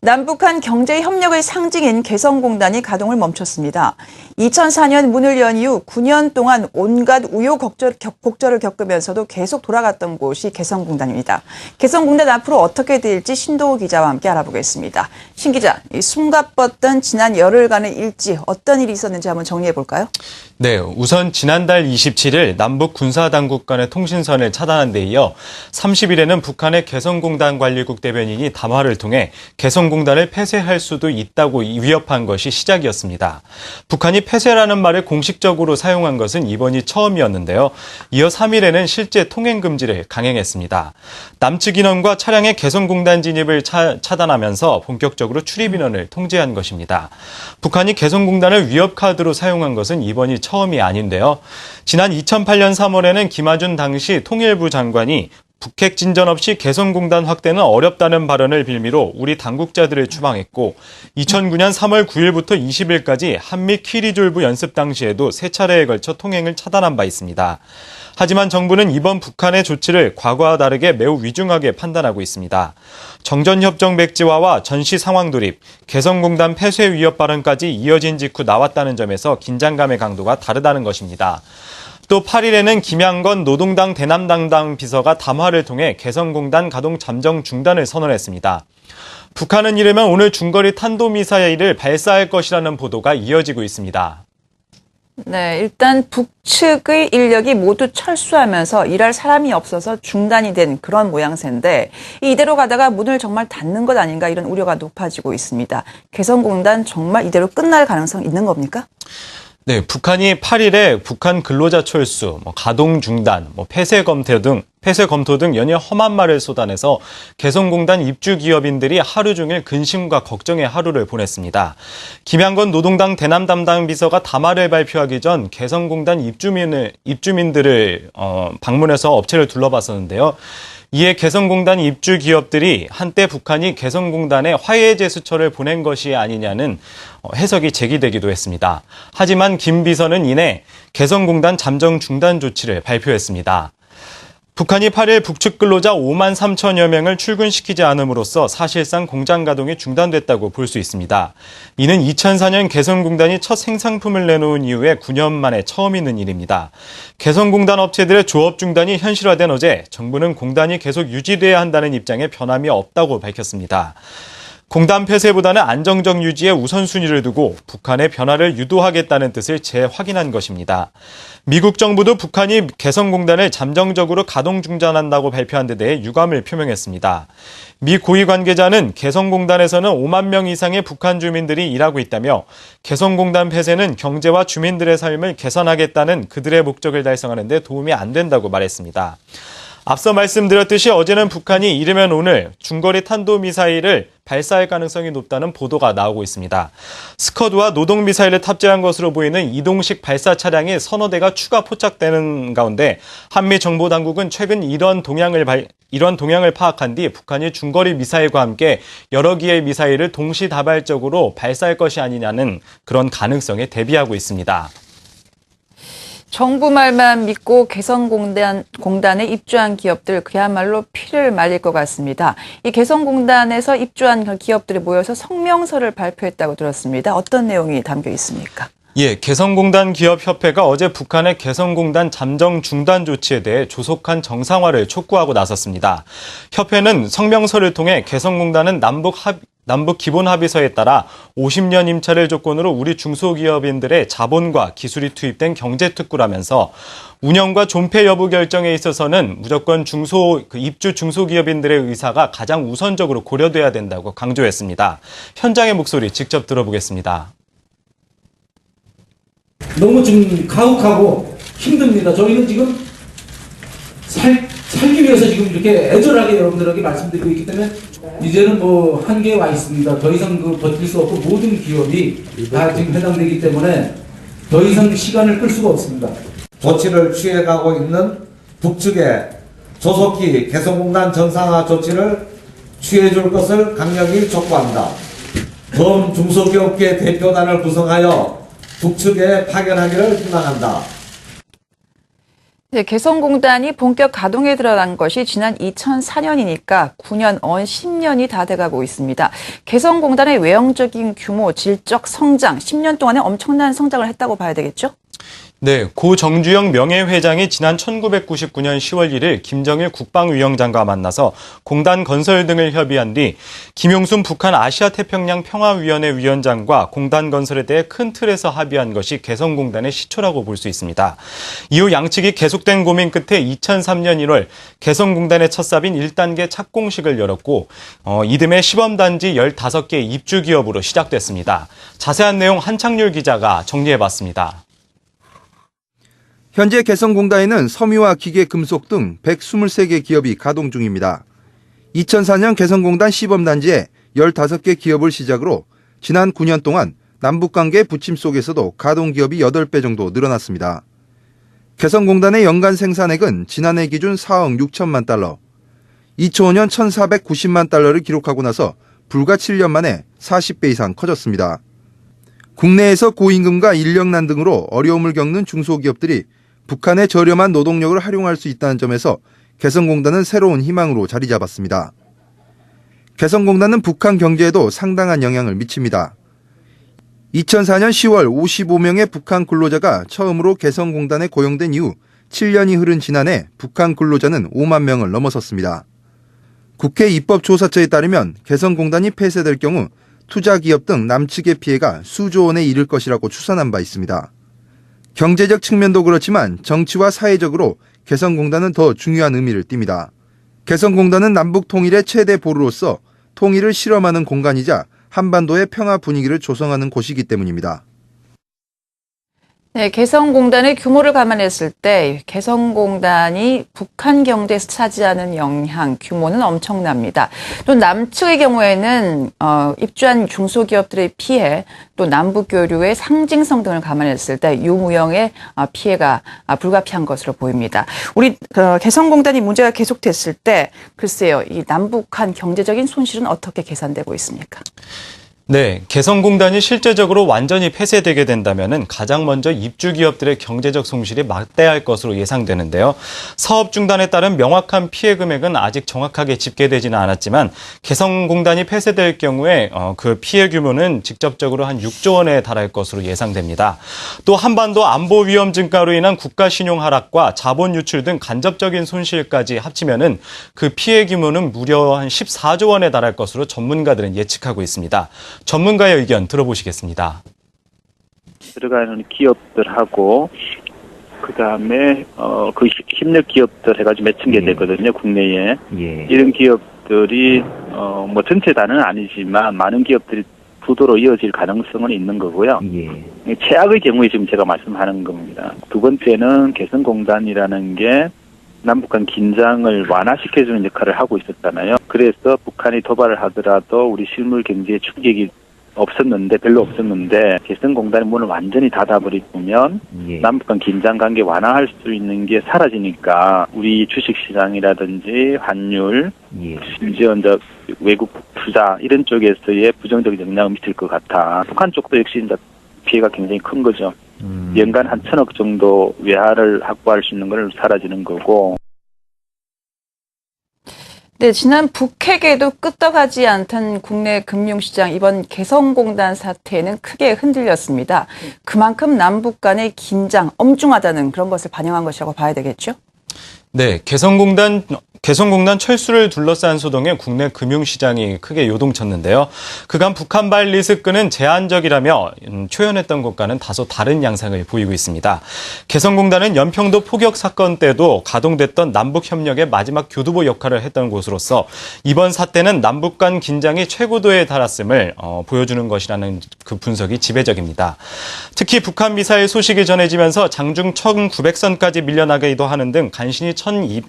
남북한 경제협력의 상징인 개성공단이 가동을 멈췄습니다. 2004년 문을 연 이후 9년 동안 온갖 우여곡절을 겪으면서도 계속 돌아갔던 곳이 개성공단입니다. 개성공단 앞으로 어떻게 될지 신도우 기자와 함께 알아보겠습니다. 신 기자, 이 숨가뻤던 지난 열흘간의 일지 어떤 일이 있었는지 한번 정리해 볼까요? 네, 우선 지난달 27일 남북 군사당국 간의 통신선을 차단한 데 이어 30일에는 북한의 개성공단 관리국 대변인이 담화를 통해 개성공단을 폐쇄할 수도 있다고 위협한 것이 시작이었습니다. 북한이 폐쇄라는 말을 공식적으로 사용한 것은 이번이 처음이었는데요. 이어 3일에는 실제 통행 금지를 강행했습니다. 남측 인원과 차량의 개성공단 진입을 차단하면서 본격적으로 출입 인원을 통제한 것입니다. 북한이 개성공단을 위협카드로 사용한 것은 이번이 처음이 아닌데요. 지난 2008년 3월에는 김하준 당시 통일부 장관이 북핵 진전 없이 개성공단 확대는 어렵다는 발언을 빌미로 우리 당국자들을 추방했고 2009년 3월 9일부터 20일까지 한미 키리졸브 연습 당시에도 세 차례에 걸쳐 통행을 차단한 바 있습니다. 하지만 정부는 이번 북한의 조치를 과거와 다르게 매우 위중하게 판단하고 있습니다. 정전협정 백지화와 전시 상황 돌입, 개성공단 폐쇄 위협 발언까지 이어진 직후 나왔다는 점에서 긴장감의 강도가 다르다는 것입니다. 또 8일에는 김양건 노동당 대남당당 비서가 담화를 통해 개성공단 가동 잠정 중단을 선언했습니다. 북한은 이르면 오늘 중거리 탄도미사일을 발사할 것이라는 보도가 이어지고 있습니다. 네, 일단 북측의 인력이 모두 철수하면서 일할 사람이 없어서 중단이 된 그런 모양새인데 이대로 가다가 문을 정말 닫는 것 아닌가 이런 우려가 높아지고 있습니다. 개성공단 정말 이대로 끝날 가능성 있는 겁니까? 네, 북한이 8일에 북한 근로자 철수, 가동 중단, 폐쇄 검토 등 연일 험한 말을 쏟아내서 개성공단 입주 기업인들이 하루 종일 근심과 걱정의 하루를 보냈습니다. 김양건 노동당 대남 담당 비서가 담화를 발표하기 전 개성공단 입주민들을 방문해서 업체를 둘러봤었는데요. 이에 개성공단 입주 기업들이 한때 북한이 개성공단에 화해 제스처를 보낸 것이 아니냐는 해석이 제기되기도 했습니다. 하지만 김 비서는 이내 개성공단 잠정 중단 조치를 발표했습니다. 북한이 8일 북측 근로자 5만 3천여 명을 출근시키지 않음으로써 사실상 공장 가동이 중단됐다고 볼 수 있습니다. 이는 2004년 개성공단이 첫 생산품을 내놓은 이후에 9년 만에 처음 있는 일입니다. 개성공단 업체들의 조업 중단이 현실화된 어제 정부는 공단이 계속 유지돼야 한다는 입장에 변함이 없다고 밝혔습니다. 공단 폐쇄보다는 안정적 유지에 우선순위를 두고 북한의 변화를 유도하겠다는 뜻을 재확인한 것입니다. 미국 정부도 북한이 개성공단을 잠정적으로 가동 중단한다고 발표한 데 대해 유감을 표명했습니다. 미 고위 관계자는 개성공단에서는 5만 명 이상의 북한 주민들이 일하고 있다며 개성공단 폐쇄는 경제와 주민들의 삶을 개선하겠다는 그들의 목적을 달성하는 데 도움이 안 된다고 말했습니다. 앞서 말씀드렸듯이 어제는 북한이 이르면 오늘 중거리 탄도미사일을 발사할 가능성이 높다는 보도가 나오고 있습니다. 스커드와 노동미사일을 탑재한 것으로 보이는 이동식 발사 차량이 서너 대가 추가 포착되는 가운데 한미 정보당국은 최근 이런 동향을 파악한 뒤 북한이 중거리 미사일과 함께 여러 기의 미사일을 동시다발적으로 발사할 것이 아니냐는 그런 가능성에 대비하고 있습니다. 정부 말만 믿고 개성공단에 입주한 기업들 그야말로 피를 말릴 것 같습니다. 이 개성공단에서 입주한 기업들이 모여서 성명서를 발표했다고 들었습니다. 어떤 내용이 담겨 있습니까? 예, 개성공단 기업협회가 어제 북한의 개성공단 잠정 중단 조치에 대해 조속한 정상화를 촉구하고 나섰습니다. 협회는 성명서를 통해 개성공단은 남북 기본 합의서에 따라 50년 임차를 조건으로 우리 중소기업인들의 자본과 기술이 투입된 경제특구라면서 운영과 존폐 여부 결정에 있어서는 무조건 입주 중소기업인들의 의사가 가장 우선적으로 고려돼야 된다고 강조했습니다. 현장의 목소리 직접 들어보겠습니다. 너무 지금 가혹하고 힘듭니다. 저희는 지금 살기 위해서 지금 이렇게 애절하게 여러분들에게 말씀드리고 있기 때문에 이제는 뭐 한계에 와 있습니다. 더 이상 버틸 수 없고 모든 기업이 다 지금 해당되기 때문에 더 이상 시간을 끌 수가 없습니다. 조치를 취해가고 있는 북측에 조속히 개성공단 정상화 조치를 취해줄 것을 강력히 촉구한다. 범 중소기업계 대표단을 구성하여 북측에 파견하기를 희망한다. 네, 개성공단이 본격 가동에 들어간 것이 지난 2004년이니까 9년, 10년이 다 돼가고 있습니다. 개성공단의 외형적인 규모, 질적 성장, 10년 동안에 엄청난 성장을 했다고 봐야 되겠죠? 네, 고 정주영 명예회장이 지난 1999년 10월 1일 김정일 국방위원장과 만나서 공단 건설 등을 협의한 뒤 김용순 북한 아시아태평양 평화위원회 위원장과 공단 건설에 대해 큰 틀에서 합의한 것이 개성공단의 시초라고 볼 수 있습니다. 이후 양측이 계속된 고민 끝에 2003년 1월 개성공단의 첫 삽인 1단계 착공식을 열었고 이듬해 시범단지 15개 입주기업으로 시작됐습니다. 자세한 내용 한창률 기자가 정리해봤습니다. 현재 개성공단에는 섬유와 기계, 금속 등 123개 기업이 가동 중입니다. 2004년 개성공단 시범단지에 15개 기업을 시작으로 지난 9년 동안 남북관계 부침 속에서도 가동 기업이 8배 정도 늘어났습니다. 개성공단의 연간 생산액은 지난해 기준 4억 6천만 달러, 2005년 1,490만 달러를 기록하고 나서 불과 7년 만에 40배 이상 커졌습니다. 국내에서 고임금과 인력난 등으로 어려움을 겪는 중소기업들이 북한의 저렴한 노동력을 활용할 수 있다는 점에서 개성공단은 새로운 희망으로 자리 잡았습니다. 개성공단은 북한 경제에도 상당한 영향을 미칩니다. 2004년 10월 55명의 북한 근로자가 처음으로 개성공단에 고용된 이후 7년이 흐른 지난해 북한 근로자는 5만 명을 넘어섰습니다. 국회 입법조사처에 따르면 개성공단이 폐쇄될 경우 투자기업 등 남측의 피해가 수조 원에 이를 것이라고 추산한 바 있습니다. 경제적 측면도 그렇지만 정치와 사회적으로 개성공단은 더 중요한 의미를 띱니다. 개성공단은 남북 통일의 최대 보루로서 통일을 실험하는 공간이자 한반도의 평화 분위기를 조성하는 곳이기 때문입니다. 네, 개성공단의 규모를 감안했을 때 개성공단이 북한 경제에서 차지하는 영향, 규모는 엄청납니다. 또 남측의 경우에는 입주한 중소기업들의 피해, 또 남북교류의 상징성 등을 감안했을 때 유무형의 피해가 불가피한 것으로 보입니다. 우리 개성공단이 문제가 계속됐을 때 글쎄요, 이 남북한 경제적인 손실은 어떻게 계산되고 있습니까? 네, 개성공단이 실제적으로 완전히 폐쇄되게 된다면 가장 먼저 입주기업들의 경제적 손실이 막대할 것으로 예상되는데요. 사업 중단에 따른 명확한 피해 금액은 아직 정확하게 집계되지는 않았지만 개성공단이 폐쇄될 경우에 그 피해 규모는 직접적으로 한 6조 원에 달할 것으로 예상됩니다. 또 한반도 안보 위험 증가로 인한 국가 신용 하락과 자본 유출 등 간접적인 손실까지 합치면은 그 피해 규모는 무려 한 14조 원에 달할 것으로 전문가들은 예측하고 있습니다. 전문가의 의견 들어보시겠습니다. 들어가는 기업들하고 그다음에 그 협력 기업들 해가지고 몇천 개 되거든요, 국내에. 예. 이런 기업들이 뭐 전체 다는 아니지만 많은 기업들이 부도로 이어질 가능성은 있는 거고요. 예. 최악의 경우에 지금 제가 말씀하는 겁니다. 두 번째는 개성공단이라는 게 남북한 긴장을 완화시켜주는 역할을 하고 있었잖아요. 그래서 북한이 도발을 하더라도 우리 실물 경제에 충격이 별로 없었는데 개성공단의 문을 완전히 닫아버리면 남북한 긴장 관계 완화할 수 있는 게 사라지니까 우리 주식시장이라든지 환율, 심지어 이제 외국 투자 이런 쪽에서의 부정적 영향을 미칠 것 같아. 북한 쪽도 역시 이제 피해가 굉장히 큰 거죠. 연간 한 1,000억 정도 외화를 확보할 수 있는 걸 사라지는 거고. 네, 지난 북핵에도 끄떡하지 않던 국내 금융시장, 이번 개성공단 사태는 크게 흔들렸습니다. 그만큼 남북 간의 긴장, 엄중하다는 그런 것을 반영한 것이라고 봐야 되겠죠? 네, 개성공단 철수를 둘러싼 소동에 국내 금융시장이 크게 요동쳤는데요. 그간 북한발 리스크는 제한적이라며 초연했던 것과는 다소 다른 양상을 보이고 있습니다. 개성공단은 연평도 포격 사건 때도 가동됐던 남북협력의 마지막 교두보 역할을 했던 곳으로서 이번 사태는 남북 간 긴장이 최고도에 달았음을 보여주는 것이라는 그 분석이 지배적입니다. 특히 북한 미사일 소식이 전해지면서 장중 1900선까지 밀려나기도 하는 등 간신히 1900,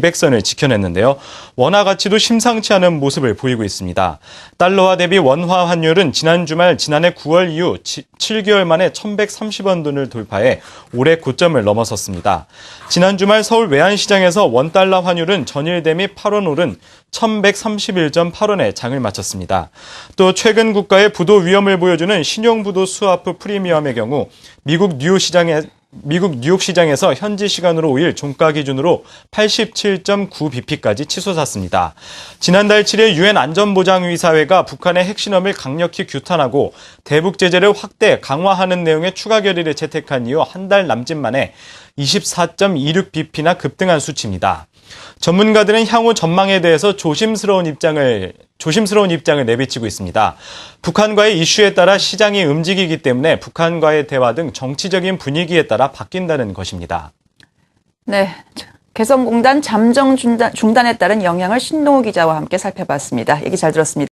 200선을 지켜냈는데요. 원화 가치도 심상치 않은 모습을 보이고 있습니다. 달러화 대비 원화 환율은 지난해 9월 이후 7개월 만에 1130원 돈을 돌파해 올해 고점을 넘어섰습니다. 지난 주말 서울 외환시장에서 원달러 환율은 전일 대비 8원 오른 1131.8원에 장을 마쳤습니다. 또 최근 국가의 부도 위험을 보여주는 신용부도 스와프 프리미엄의 경우 미국 뉴욕 시장에 미국 뉴욕 시장에서 현지 시간으로 5일 종가 기준으로 87.9bp까지 치솟았습니다. 지난달 7일 유엔 안전보장의사회가 북한의 핵실험을 강력히 규탄하고 대북 제재를 확대 강화하는 내용의 추가 결의를 채택한 이후 한 달 남짓 만에 24.26bp나 급등한 수치입니다. 전문가들은 향후 전망에 대해서 조심스러운 입장을 내비치고 있습니다. 북한과의 이슈에 따라 시장이 움직이기 때문에 북한과의 대화 등 정치적인 분위기에 따라 바뀐다는 것입니다. 네, 개성공단 잠정 중단에 따른 영향을 신동우 기자와 함께 살펴봤습니다. 얘기 잘 들었습니다.